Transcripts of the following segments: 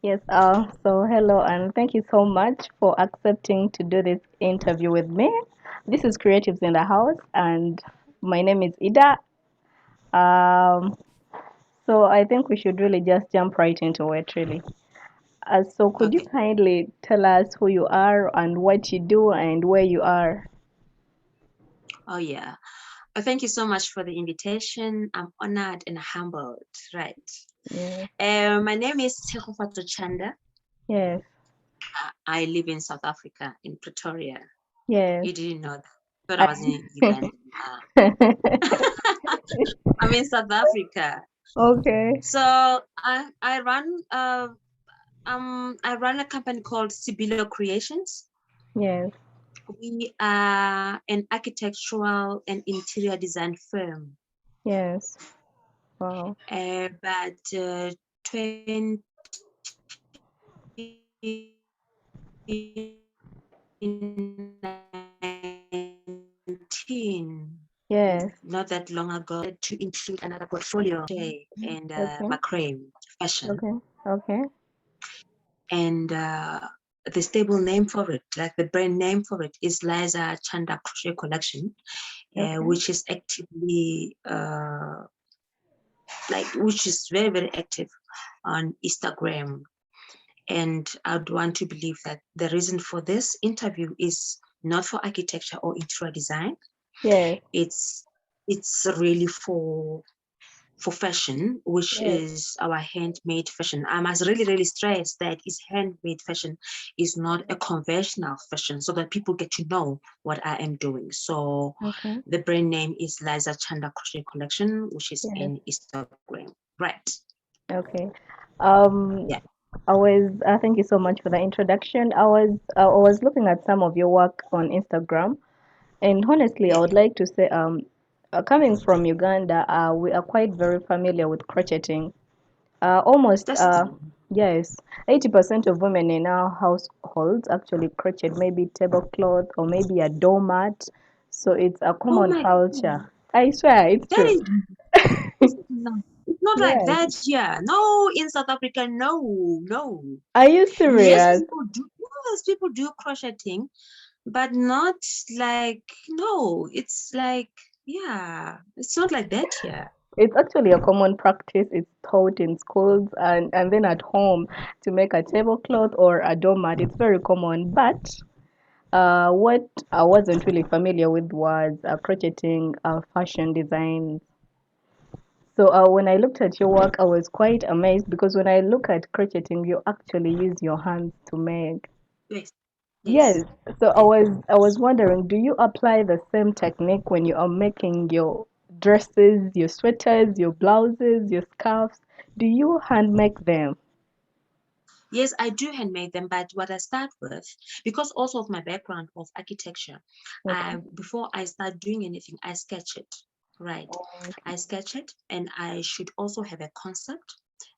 Yes, so hello and thank you so much for accepting to do this interview with me. This is Creatives in the House and my name is Ida. Um, so I think we should really just jump right into it, really. So could you Okay. kindly tell us who you are and what you do and where you are? Oh, yeah. Thank you so much for the invitation. I'm honored and humbled. Right. Yes, My name is Tshego Chanda. yes, I live in South Africa, in Pretoria. yes. You didn't know that. Thought I I, was in Uganda. I'm in South Africa. okay, So I run a company called Sibilo Creations. yes, We are an architectural and interior design firm. yes. Wow. But 2019, Yes, not that long ago, to include another portfolio, and okay, macrame fashion. okay, okay, And the stable name for it, like the brand name for it, is Liza Chanda Crochet Collection, okay, which is actively which is very, very active on Instagram. And I'd want to believe that the reason for this interview is not for architecture or interior design. yes, It's really for fashion, which yes. is our handmade fashion. I must really, really stress that it's handmade fashion, is not a conventional fashion, so that people get to know what I am doing. So Okay. the brand name is Liza Chanda Crochet Collection, which is Yes. in Instagram. Right. Okay. Yeah. Um, thank you so much for the introduction. I was looking at some of your work on Instagram, and honestly, I Yeah. would like to say, coming from Uganda, we are quite very familiar with crocheting. Almost, That's yes, 80% of women in our households actually crochet, maybe tablecloth or maybe a doormat. So it's a oh common my God. culture. I swear, it's That true. is it's not like Yes. that here. No, in South Africa, no, no. Are you Yes, serious? people do crocheting, but not like no, it's like yeah, it's not like that here. It's actually a common practice. It's taught in schools and then at home to make a tablecloth or a doormat. It's very common. But what I wasn't really familiar with was crocheting fashion design. So when I looked at your work, I was quite amazed because when I look at crocheting, you actually use your hands to make. Yes, Yes. yes, So I yes. was I was wondering, do you apply the same technique when you are making your dresses, your sweaters, your blouses, your scarves? Do you hand make them? Yes, I do handmade them, but what I start with, because also of my background of architecture, Okay. before I start doing anything, I sketch it, right? Okay. I sketch it, and I should also have a concept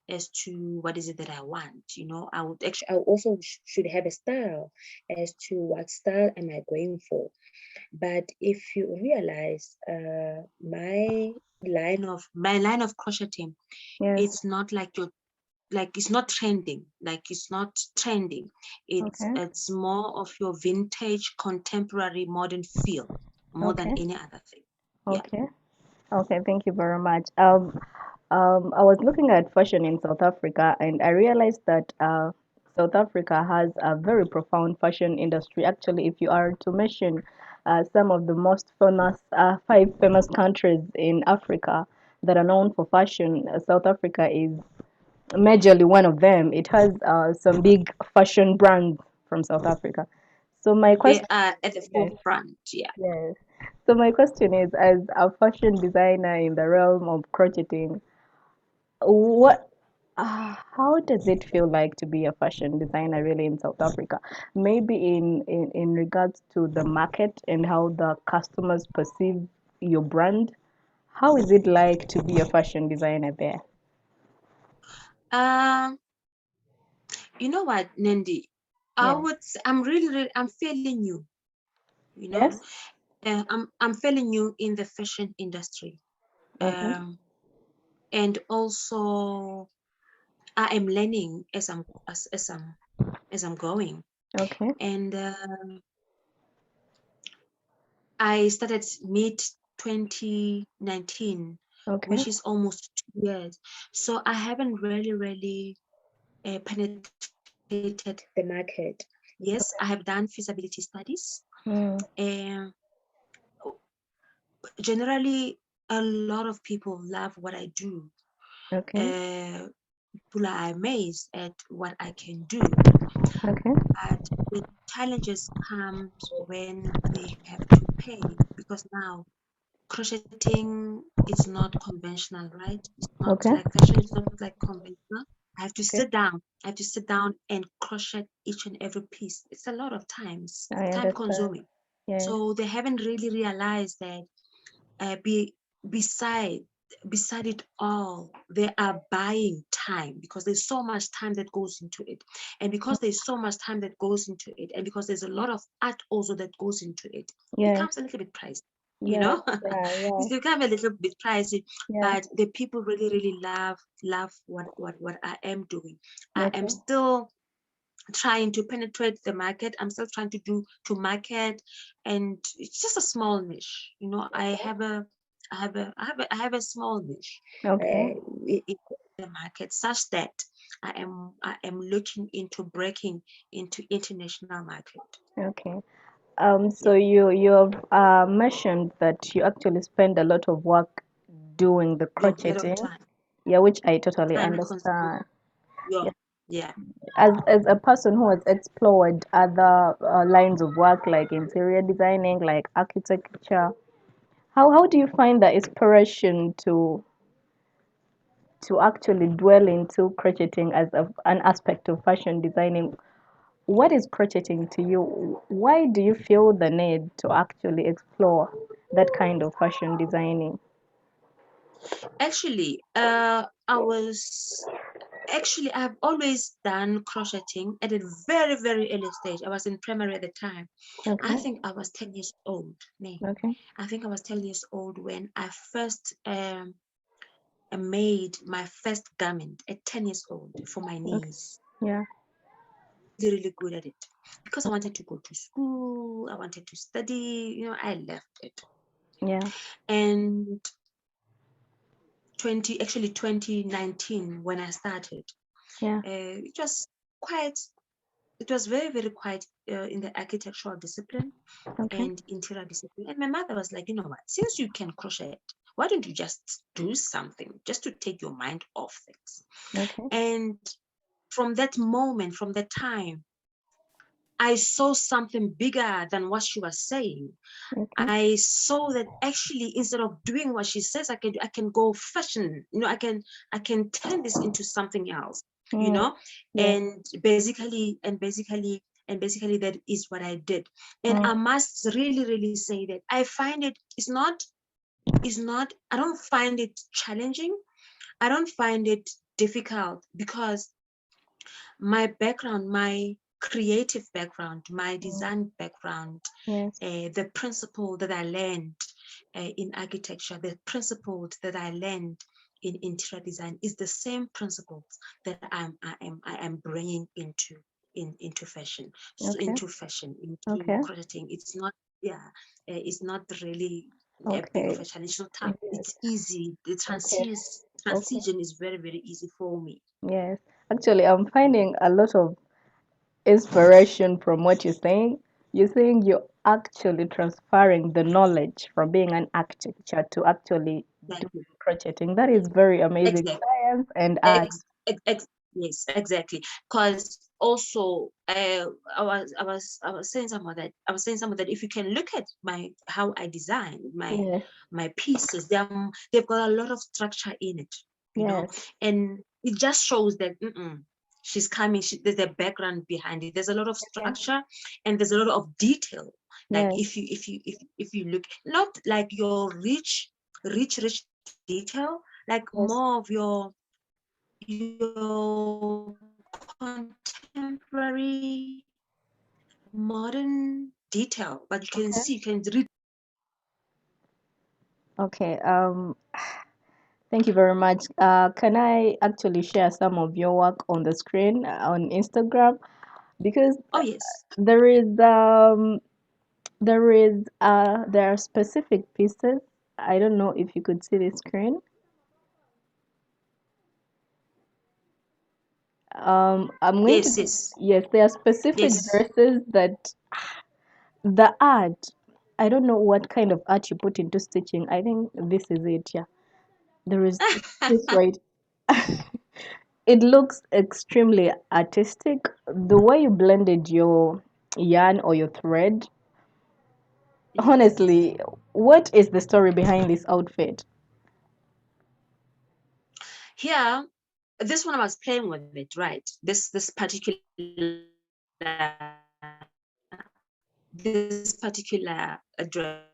as to what is it that I want. I also should have a style as to what style am I going for. But if you realize, my line of crocheting, Yes. it's not like your like it's not trending, it's not trending. Okay. It's more of your vintage contemporary modern feel more than Okay. any other thing. Yeah. Okay. Okay. Thank you very much. I was looking at fashion in South Africa and I realized that South Africa has a very profound fashion industry. Actually, if you are to mention some of the most famous, five famous countries in Africa that are known for fashion, South Africa is majorly one of them. It has some big fashion brands from South Africa. So my They question, are at the yes, forefront. Yeah. yes. So my question is, as a fashion designer in the realm of crocheting, what how does it feel like to be a fashion designer really in South Africa? Maybe in regards to the market and how the customers perceive your brand. How is it like to be a fashion designer there? um you know what, Nandi, Yeah. I'm really, really, I'm fairly new, you know Yes. I'm fairly new in the fashion industry. Okay. And also I am learning as I'm going. Okay. And I started mid 2019, Okay. which is almost 2 years. So I haven't really penetrated the market. Yes, I have done feasibility studies. Mm. Um, Generally, a lot of people love what I do. Okay. Uh, People are amazed at what I can do, Okay. but the challenges comes when they have to pay, because now crocheting is not conventional, right? It's not Okay. like fashion, it's not like conventional. I have to Okay. sit down. I have to sit down and crochet each and every piece. It's a lot of times, I time understand. consuming. Yes. So they haven't really realized that be beside beside it all, they are buying time, because there's so much time that goes into it. And because there's so much time that goes into it, and because there's a lot of art also that goes into it, it Yes. becomes a little bit pricey, you Yes. know. Yeah. Yeah. It's become a little bit pricey, Yeah. but the people really love what I am doing. I am Okay. still trying to penetrate the market. I'm still trying to market, and it's just a small niche. You know, I have a small niche Okay. in the market, such that I am looking into breaking into international market. Okay. Yeah, So you have mentioned that you actually spend a lot of work doing the a lot of crocheting. time, Yeah, which I totally time consuming. understand. Yeah, Yeah. yeah. As a person who has explored other lines of work like interior designing, like architecture, how do you find the inspiration to actually dwell into crocheting as an aspect of fashion designing? What is crocheting to you? Why do you feel the need to actually explore that kind of fashion designing? Actually, I've always done crocheting at a very early stage. I was in primary at the time. I Okay, think I was 10 years old. Nee, okay, I think I was 10 years old when I first made my first garment at 10 years old for my okay, niece. yeah, Really good at it because I wanted to go to school. I wanted to study. You know, I left it. yeah, And 2019 when I started, yeah, it was quite it was very quiet in the architectural discipline okay, and interior discipline. And my mother was like, you know what, since you can crochet, why don't you just do something just to take your mind off things? okay, And from that moment, from that time, I saw something bigger than what she was saying. okay, I saw that actually instead of doing what she says, I can go fashion. You know, I can turn this into something else. You mm, know, yeah, and basically that is what I did. And mm, I must really say that I find it is not. I don't find it challenging. I don't find it difficult because my background, my creative background, my mm, design background, yes, the principle that I learned in architecture, the principles that I learned in interior design is the same principles that I am bringing into fashion, so okay, into okay, crafting. It's not, yeah, it's not really a big of okay, a challenge. It's not tough. yes, It's easy. The okay, okay, transition is very easy for me. yes. Actually, I'm finding a lot of inspiration from what you're saying. You're saying you're actually transferring the knowledge from being an architecture to actually do Exactly. crocheting. That is very amazing Exactly. science and art. Ex, yes, exactly. Because also, I was saying someone that if you can look at my how I design Yes, my pieces, they've got a lot of structure in it, you know, yes, and it just shows that she's coming. There's a background behind it. There's a lot of okay, structure and there's a lot of detail. Like yes, if you look, not like your rich detail, like more yes, of your contemporary modern detail, but you can okay, see, you can read. okay. Thank you very much. Can I actually share some of your work on the screen on Instagram? Because Oh yes. there is there are specific pieces. I don't know if you could see the screen. I'm going to Yes, yes, yes, there are specific yes. dresses that the art. I don't know what kind of art you put into stitching. I think this is it. Yeah, there is this right. It looks extremely artistic. The way you blended your yarn or your thread. Yes. Honestly, what is the story behind this outfit? Here, this one I was playing with it, right? This particular dress,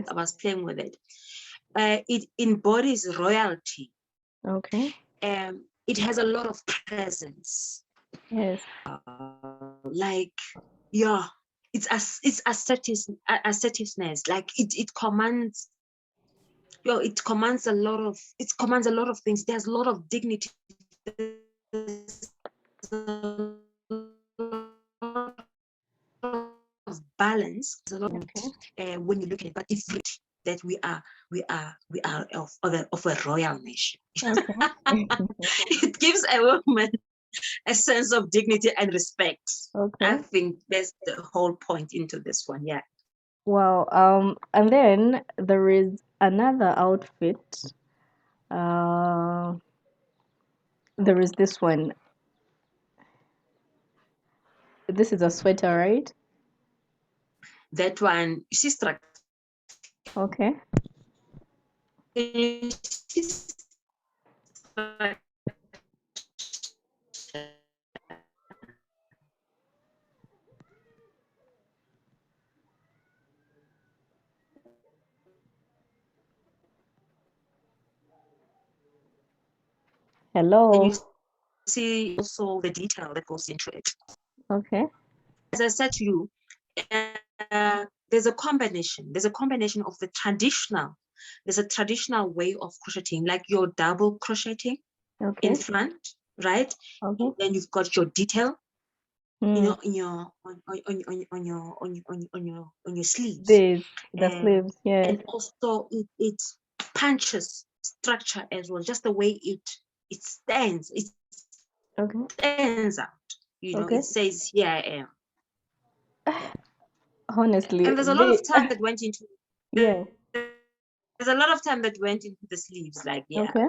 I was Yes. playing with it. It embodies royalty. Okay. It has a lot of presence. Yes. Like, yeah, it's assertiveness. Like it commands. It commands a lot of things. There's a lot of dignity. There's a lot of balance. There's a lot Okay. when you look at it, but it's rich that we are of a royal nation. Okay. It gives a woman a sense of dignity and respect. I Okay. think that's the whole point into this one. Yeah. Well, and then there is another outfit. Uh, there is this one. This is a sweater, right? That one, she's struck. Okay. And you Hello. see also the detail that goes into it. Okay. As I said to you, there's a combination. There's a combination of the traditional. There's a traditional way of crocheting, like your double crocheting in Okay. front, right? Okay. And then you've got your detail, Hmm. in your on your sleeves, This, the and sleeves. Yes. also it punches structure as well. Just the way it stands, it Okay. stands out. Okay. It says here I am. Honestly, And there's a lot the of time that went into yeah. there's a lot of time that went into the sleeves, like, yeah. Okay.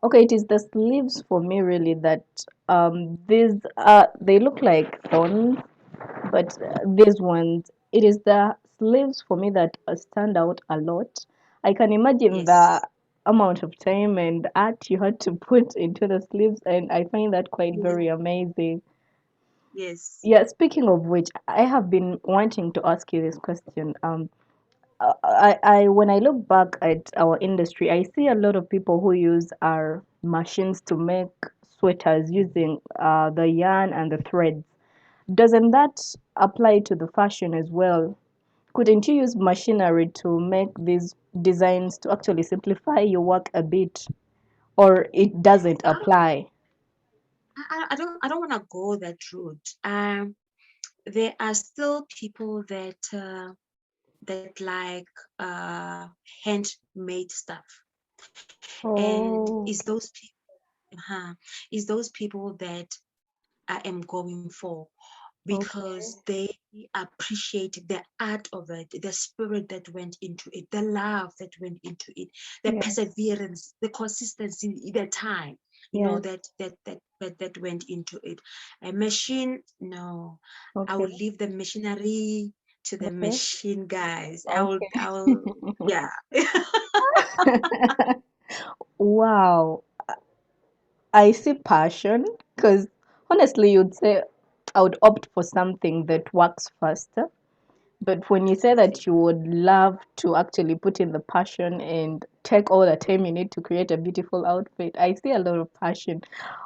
Okay, it is the sleeves for me really that these they look like thorns, but these ones it is the sleeves for me that stand out a lot. I can imagine the Yes. amount of time and art you had to put into the sleeves, and I find that quite Yes. very amazing. Yes. Yeah, speaking of which, I have been wanting to ask you this question. I when I look back at our industry, I see a lot of people who use our machines to make sweaters using the yarn and the threads. Doesn't that apply to the fashion as well? Couldn't you use machinery to make these designs to actually simplify your work a bit, or it doesn't um, apply? I don't want to go that route. There are still people that like uh handmade stuff, and Oh, is those people that I am going for, okay. because they appreciate the art of it, the spirit that went into it, the love that went into it, the Yes, perseverance, the consistency, the time, yes, that went into it. A machine, no. I okay, will leave the machinery to the okay, machine guys. okay. Yeah. Wow, I see passion because honestly, you'd say I would opt for something that works faster. But when you say that Exactly. you would love to actually put in the passion and take all the time you need to create a beautiful outfit, I see a lot of passion,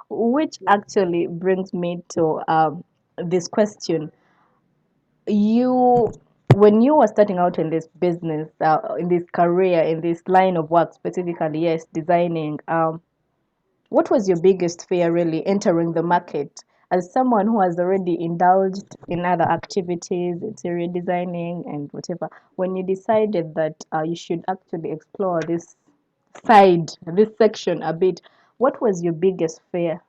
which Yeah. actually brings me to this question. You, when you were starting out in this business, in this career, in this line of work specifically, yes, designing, what was your biggest fear really entering the market as someone who has already indulged in other activities, interior designing and whatever, when you decided that you should actually explore this section a bit, what was your biggest fear?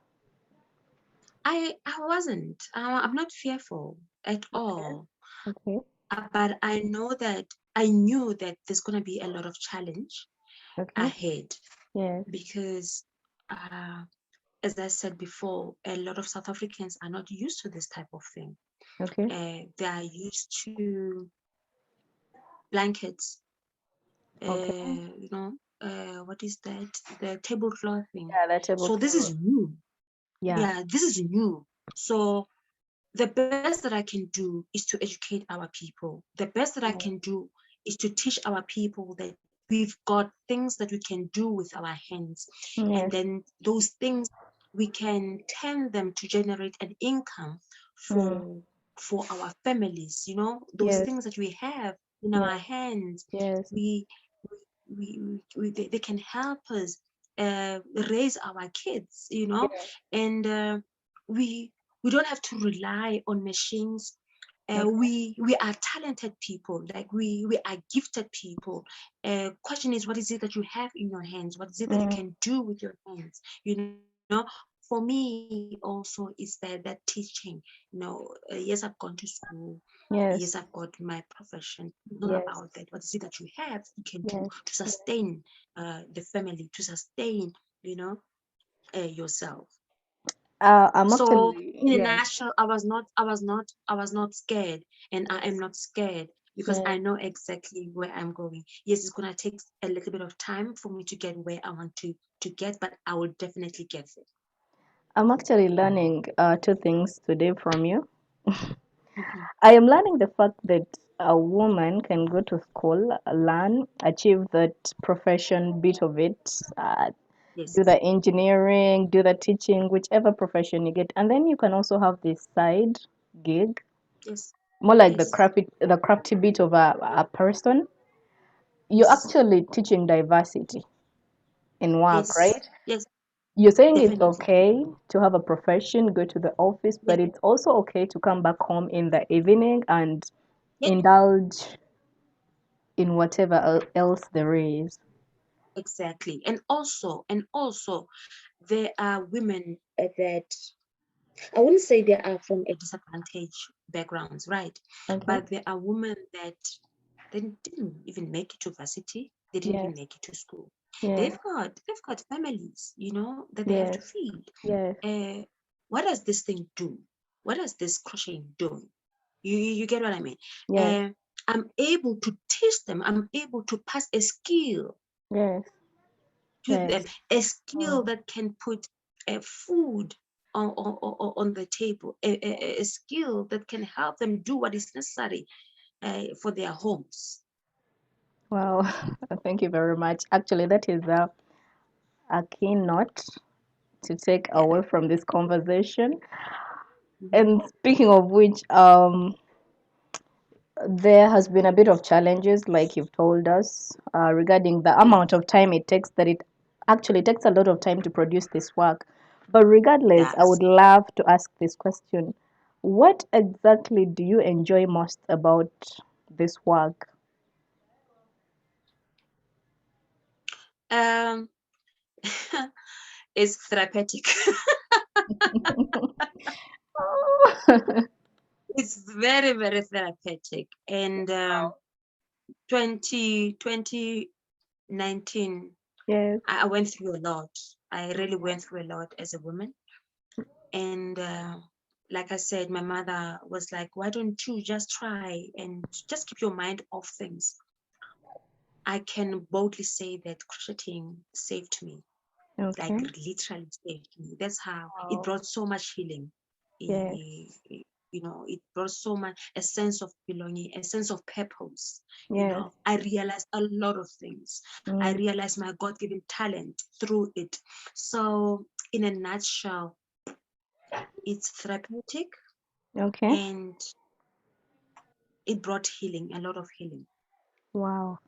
I wasn't. I'm not fearful at Okay, all. okay, But I knew that there's gonna be a lot of challenge okay, ahead yes, because, uh, as I said before, a lot of South Africans are not used to this type of thing. okay, They are used to blankets, okay. what is that? The tablecloth thing. Yeah, that So this is tablecloth. new. Yeah, Yeah, this is new. So the best that I can do is to educate our people. The best that I can yes, do is to teach our people that we've got things that we can do with our hands. And yes, then those things, we can turn them to generate an income mm, for our families. Those yes, things that we have in yes, our hands, yes, we, they can help us raise our kids, yes, and we we don't have to rely on machines. okay, We are talented people, like we are gifted people. Question is, what is it that you have in your hands? What is it that you mm, can do with your hands? For me also is that teaching. Yes, I've gone to school. Yes, I've yes, got my profession. Not about that. yes, What is it that you have you can do yes. to sustain the family, to sustain, you know yourself. I'm So actually, in a yes, nutshell, I was not scared, and I am yes, not scared because yes. I know exactly where I'm going. Yes, it's gonna take a little bit of time for me to get where I want to get, but I will definitely get there. I'm actually learning two things today from you. Mhm. I am learning the fact that a woman can go to school, learn, achieve that profession bit of it, do Yes, the engineering, do the teaching, whichever profession you get, and then you can also have this side gig, yes, more like yes, the crafty bit of a person. You're yes, actually teaching diversity in work, yes, right? yes, You're saying it's definitely. okay to have a profession, go to the office, Yeah, but it's also okay to come back home in the evening and yeah, indulge in whatever else there is. exactly. And also, there are women that I wouldn't say they are from a disadvantaged backgrounds, right? Okay. But there are women that they didn't even make it to varsity. They didn't even Yes. make it to school. Yes. They've got families, that they have to Yes. feed. Yes. Uh, what does this thing do? What does this crocheting do? You get what I mean? Yes. Uh, I'm able to teach them. I'm able to pass a skill Yes. to them, Yes. a skill Mm. that can put food on the table, a skill that can help them do what is necessary for their homes. Wow. Thank you very much. Actually, that is a keynote to take Yeah. away from this conversation. Mhm. And speaking of which, there has been a bit of challenges, like you've told us, regarding the Yeah, amount of time it takes, that it actually takes a lot of time to produce this work. But it regardless, I does. would love to ask this question. What exactly do you enjoy most about this work? Um, it's therapeutic. It's very, very therapeutic. And Wow. 2019, Yes. I went through a lot. I really Okay. went through a lot as a woman. And like I said, my mother was like, why don't you just try and just keep your mind off things? I can boldly say that crocheting saved me, like Okay. literally saved me. That's how it Wow. brought so much healing. Yes. It brought so much a sense of belonging, a sense of purpose. Yes. I realized a lot of things. I Mm. realized my God-given talent through it. So, in a nutshell, it's therapeutic, Okay. and it brought healing, a lot of healing. Wow.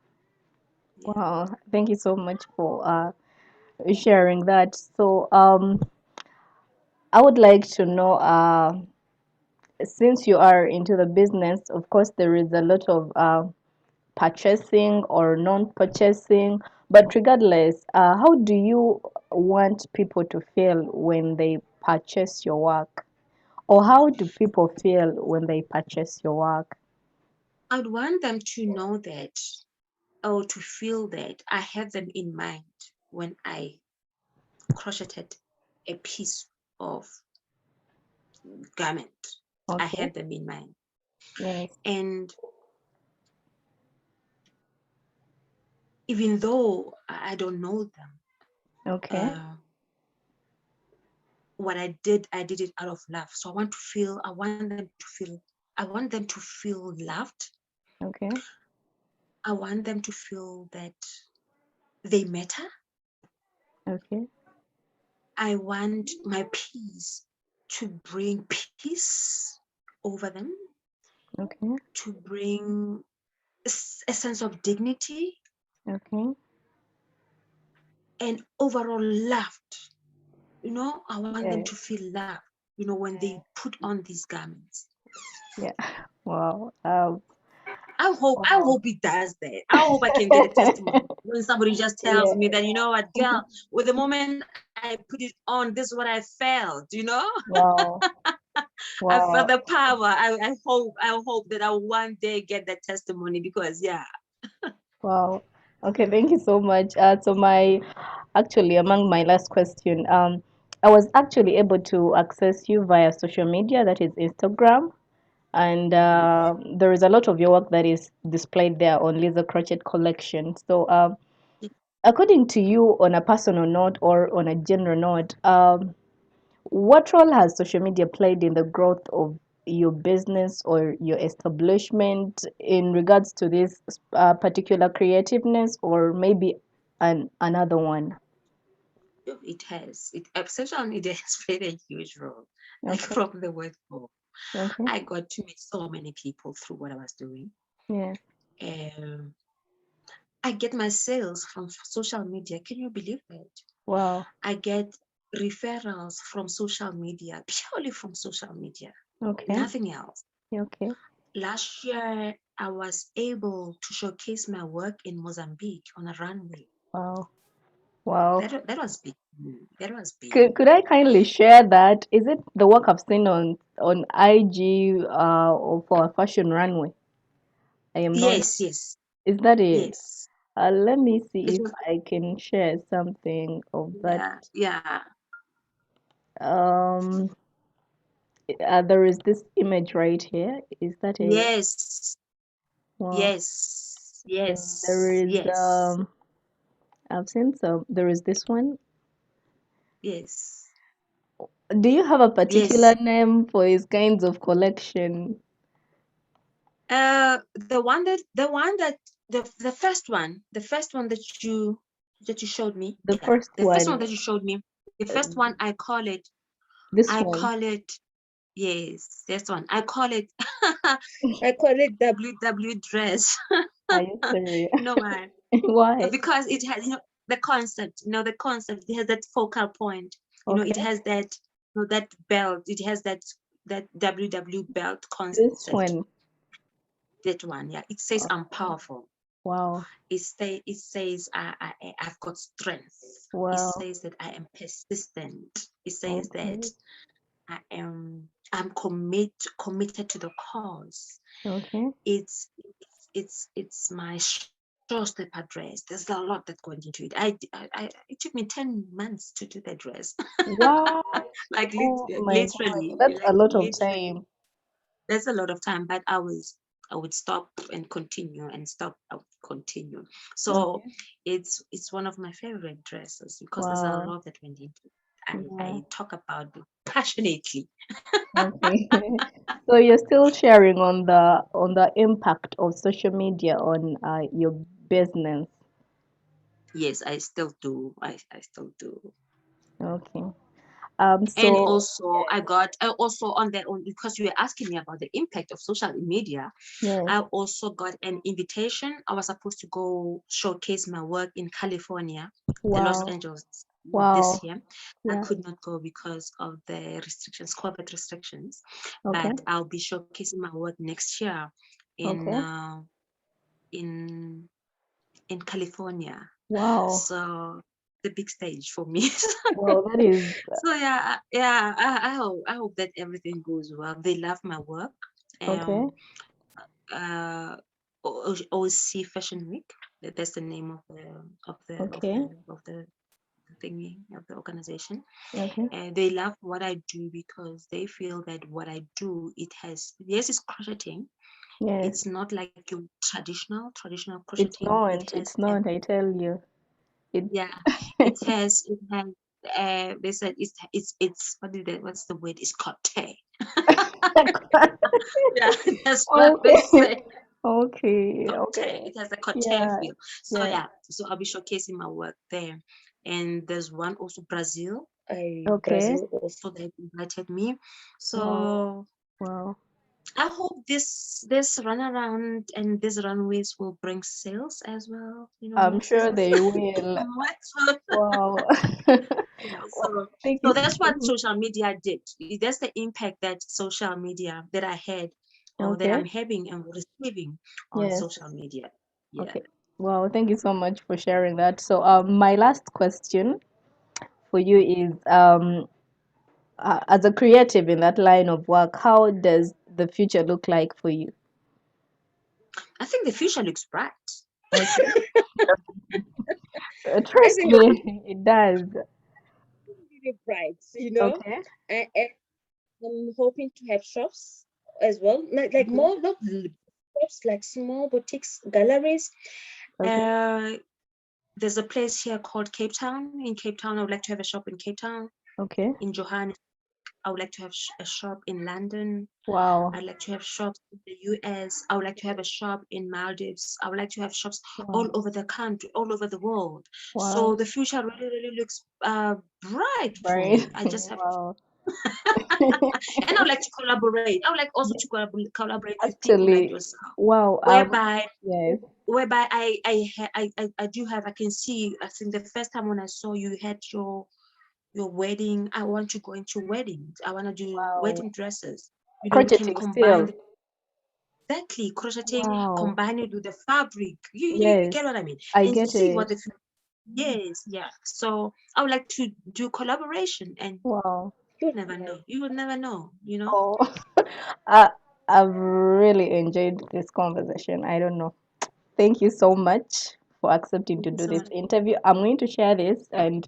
Yeah. Wow. Thank you so much for sharing that. So, I would like to know, since you are into the business, of course, there is a lot of purchasing or non-purchasing. But regardless, how do you want people to feel when they purchase your work? Or how do people feel when they purchase your work? I'd want them to know that, or to feel that I had them in mind when I crocheted a piece of garment. I Okay. had them in mind. Yes. And even though I don't know them, Okay. uh, what I did it out of love. So I want them to feel, I want them to feel loved. Okay. I want them to feel that they matter. Okay. I want my peace to bring peace over them, Okay. to bring a sense of dignity Okay. and overall loved. I want them to Yes. feel loved, when they put on these garments. Yeah. Wow. I Wow. hope it does that. I hope I can get a testimony when somebody just tells Yeah. me that, you know what, girl, with the moment I put it on, this is what I felt. Wow. I felt the Wow. power. I hope that I'll one day get that testimony because yeah. Wow. Okay, thank you so much. So my actually among my last question, I was actually able to access you via social media, that is Instagram, and Mhm. there is a lot of your work that is displayed there on Laser Crochet Collection. So, according to you, on a personal note or on a general note, what role has social media played in the growth of your business or your establishment in regards to this particular creativeness, or maybe another one? It has. Social media has played a huge role. Like Okay, from the word go, okay, I got to meet so many people through what I was doing. yeah, Um, I get my sales from social media. Can you believe that? wow, I get referrals from social media, purely from social media, okay, nothing else. okay, Last year, I was able to showcase my work in Mozambique on a runway. wow, wow. That was big. That was big. Could I kindly share that? Is it the work I've seen on IG or for a fashion runway? I am not. Yes, yes, Is that it? yes. Let me It see if was, I can share something of that. yeah, yeah. Um, there is this image right here. Is that it? Yes, Wow. yes, And there yes, is yes, I've seen some. There is this one. yes, Do you have a particular yes. name for these kinds of collection? The first one that you showed me, The yeah, first the first one one, that you showed me, the uh, first one this I one. call it, yes, this one, I call it, I call it WW dress. Are you serious? You know why? Why? Because it has, the concept, it has that focal point, it Okay, has that, that belt, it has that WW belt this concept. one. That one, yeah, it says I'm Okay. powerful. Wow. It says I've got strength. It Wow. says that I am persistent. It says that Okay. I'm committed to the cause. Okay. It's my showstep address. There's a lot that going into it. It took me 10 months to do that dress. Wow. like Oh my God. literally, That's a like lot of literally. time. That's a lot of time, but I would stop and continue and stop, I would continue. So Okay. it's one of my favorite dresses because there's a Wow. lot that went into it. I Yeah. talk about it passionately. Okay. So you're still sharing on the impact of social media on your business. Yes, I still do. I still do. Okay. And So also I got I also on that one, because you were asking me about the impact of social media. yes. I also got an invitation. I was supposed to go showcase my work in California, the Los Wow. Angeles, this Wow. year. I Yeah. could not go because of the restrictions, COVID restrictions, Okay. but I'll be showcasing my work next year in Okay. uh, in in California. Wow. So the big stage for me. Wow, that is So yeah, yeah. I hope that everything goes well. They love my work. okay. Um, uh, OC Fashion Week. That's the name of Okay. the thingy of the organization. Okay. And they love what I do because they feel that what I do, it has, yes, it's crocheting. Yes. It's not like your traditional It's crocheting. It not. has It's not. I tell you. It. yeah, it has they said it's what's the word, it's cote. Yeah, that's what they Okay. say. Okay. Cote. Okay. It has a cote Yeah. feel. So Yeah. yeah, so I'll be showcasing my work there. And there's one also Brazil. Okay. Brazil also, they invited me. Wow. So Wow. I hope this runaround and these runways will bring sales as well. I'm More sure sales. they will. More. Wow. Yeah, Well, thank so you. that's what social media did. That's the impact that social media that I had, or that Okay. I'm having and receiving on Yes. social media. Yeah. Okay. Well, thank you so much for sharing that. So, my last question for you is, as a creative in that line of work, how does the future look like for you? I think the future looks bright. Okay. I Trust think the future me, it does. is really bright. Okay. I'm hoping to have shops as well, like Okay. more, not shops, like small boutiques, galleries. Okay. Uh, there's a place here called Cape Town. In Cape Town, I would like to have a shop in Cape Town. Okay. In Johannesburg, I would like to have a shop in London. Wow. I'd like to have shops in the US. I would like to have a shop in Maldives. I would like to have shops all Wow. over the country, all over the world. So Wow. the future really, really looks bright for Right. me. I just have, Wow. and I would like to collaborate. I would like also Yeah. to collaborate with people like Actually, yourself, wow. whereby Yes. whereby I do have, I can see. I think the first time when I saw you had your wedding, I want to go into weddings. I want to do Wow. wedding dresses. We can Crocheting combine still. the, exactly, crocheting, Wow. combine it with the fabric. You get Yes. what I mean? I And to get see what it. the yes, yeah. So I would like to do collaboration, and Wow. you'll never Yes. know. You will never know. Oh, I, I've really enjoyed this conversation. I don't know. Thank you so much for accepting to Thank you do so this much. interview. I'm going to share this, and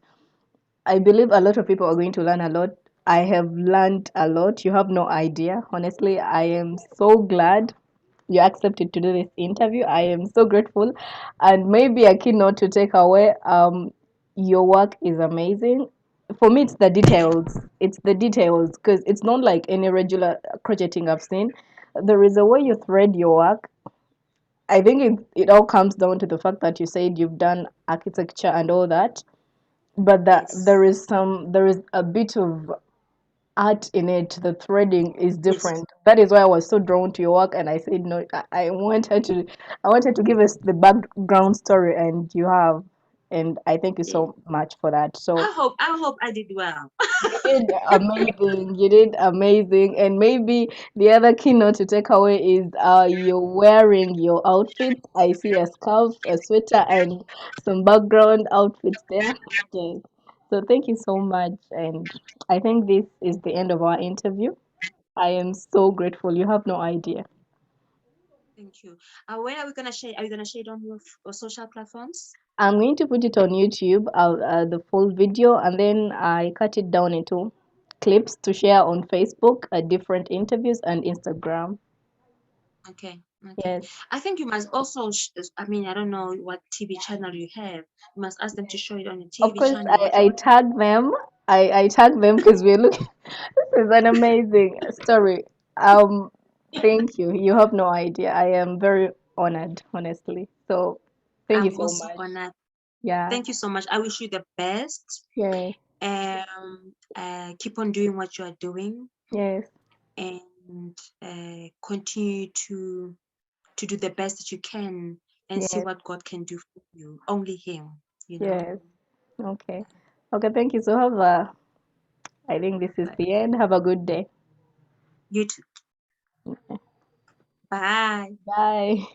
I believe a lot of people are going to learn a lot. I have learned a lot. You have no idea. Honestly, I am so glad you accepted to do this interview. I am so grateful. And maybe a keynote to take away, your work is amazing. For me, it's the Thank you. details. It's the details because it's not like any regular crocheting I've seen. There is a way you thread your work. I think it all comes down to the fact that you said you've done architecture and all that, but that Yes. there is a bit of art in it. The threading is Yes. different. That is why I was so drawn to your work, and I said no. I wanted to give us the background story, and you have, and I thank you Yes. so much for that. So I hope I did well. you did amazing. You did amazing. And maybe the other keynote to take away is, you're wearing your outfits. I see a scarf, a sweater, and some background outfits there. Yes. So thank you so much. And I think this is the end of our interview. I am so grateful. You have no idea. Thank you. When are we gonna share? Are you gonna share it on your social platforms? I'm going to put it on YouTube, the full video, and then I cut it down into clips to share on Facebook, different interviews, and Instagram. Okay. Okay. Yes. I think you must also. I mean, I don't know what TV channel you have. You must ask them to show it on your Of TV course, channel. I tag them. I tag them because we're looking. This is an amazing story. Um, Thank you. You have no idea. I am very honored, honestly. So, thank you I'm so also much. honored. Yeah. Thank you so much. I wish you the best. Yeah. Keep on doing what you are doing, Yes. and continue to do the best that you can, and see Yes. what God can do for you. Only Him, you know. Yes. Okay. Okay, thank you. So have a, I think this is But the end. Have a good day. you too. Bye. Bye.